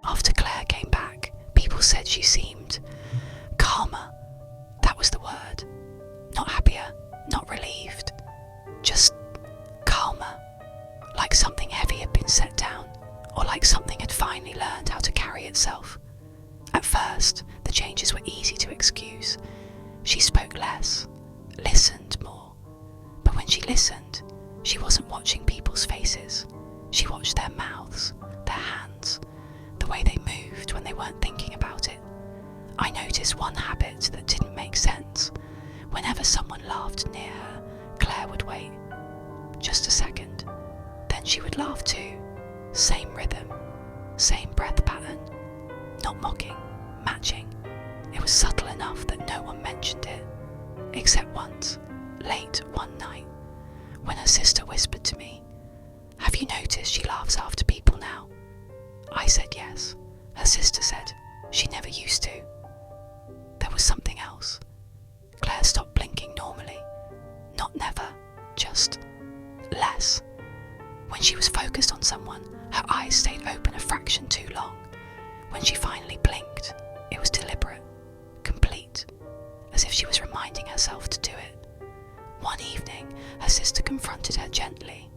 After Claire came back, people said she seemed calmer. That was the word. Not happier, not relieved, just calmer. Like something heavy had been set down, or like something had finally learned how to carry itself. At first, the changes were easy to excuse. She spoke less, listened more. But when she listened, she wasn't watching people's faces. She watched their mouths, their hands, the way they moved when they weren't thinking about it. I noticed one habit that didn't make sense. Whenever someone laughed near her, Claire would wait. Just a second. Then she would laugh too. Same rhythm, same breath pattern. Not mocking, matching. It was subtle enough that no one mentioned it. Except once, late one night, when her sister whispered to me, "Have you noticed she laughs after people now?" I said yes. Her sister said she never used to. There was something else. Claire stopped blinking normally. Not never, just less. When she was focused on someone, her eyes stayed open a fraction too long. When she finally blinked, it was deliberate, complete, as if she was reminding herself to do it. One evening, her sister confronted her gently,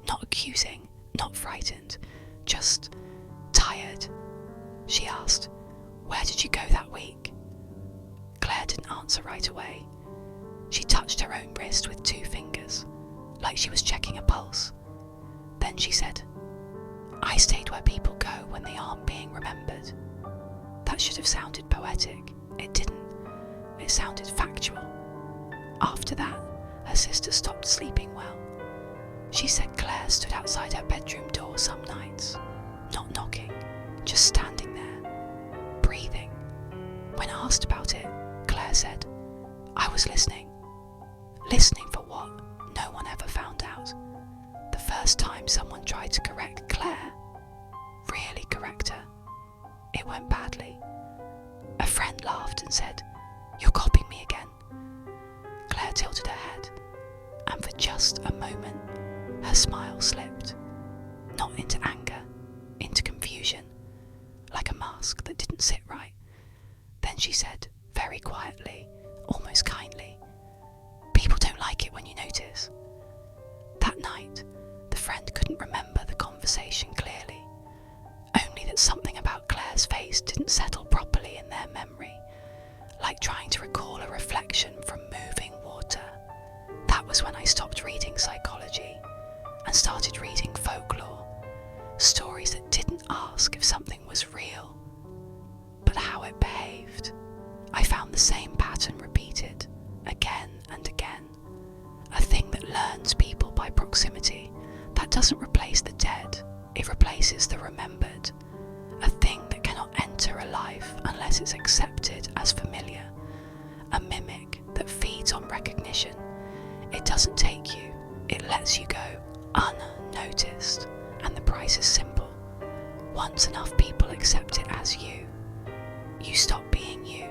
not accusing, not frightened, just tired. She asked, "Where did you go that week?" Claire didn't answer right away. She touched her own wrist with 2 fingers, like she was checking a pulse. Then she said, "I stayed where people go when they aren't being remembered." That should have sounded poetic. It didn't. It sounded factual. After that, her sister stopped sleeping well. She said Claire stood outside her bedroom door some nights, not knocking, just standing there, breathing. When asked about it, Claire said, "I was listening." Listening for what? No one ever found out. The first time someone tried to correct Claire, really correct her, it went badly. A friend laughed and said, "You're copying me again." Claire tilted her head, and for just a moment, her smile slipped, not into anger, into confusion, like a mask that didn't sit right. Then she said, very quietly, almost kindly, "People don't like it when you notice." That night, the friend couldn't remember the conversation clearly, only that something about Claire's face didn't settle properly in their memory, like trying to recall a reflection from moving water. That was when I stopped reading psychology and started reading folklore, stories that didn't ask if something was real, but how it behaved. I found the same pattern repeated again and again. A thing that learns people by proximity, that doesn't replace the dead, it replaces the remembered. A thing that cannot enter a life unless it's accepted as familiar. A mimic that feeds on recognition. It doesn't take you, it lets you go unnoticed. And the price is simple. Once enough people accept it as you, you stop being you.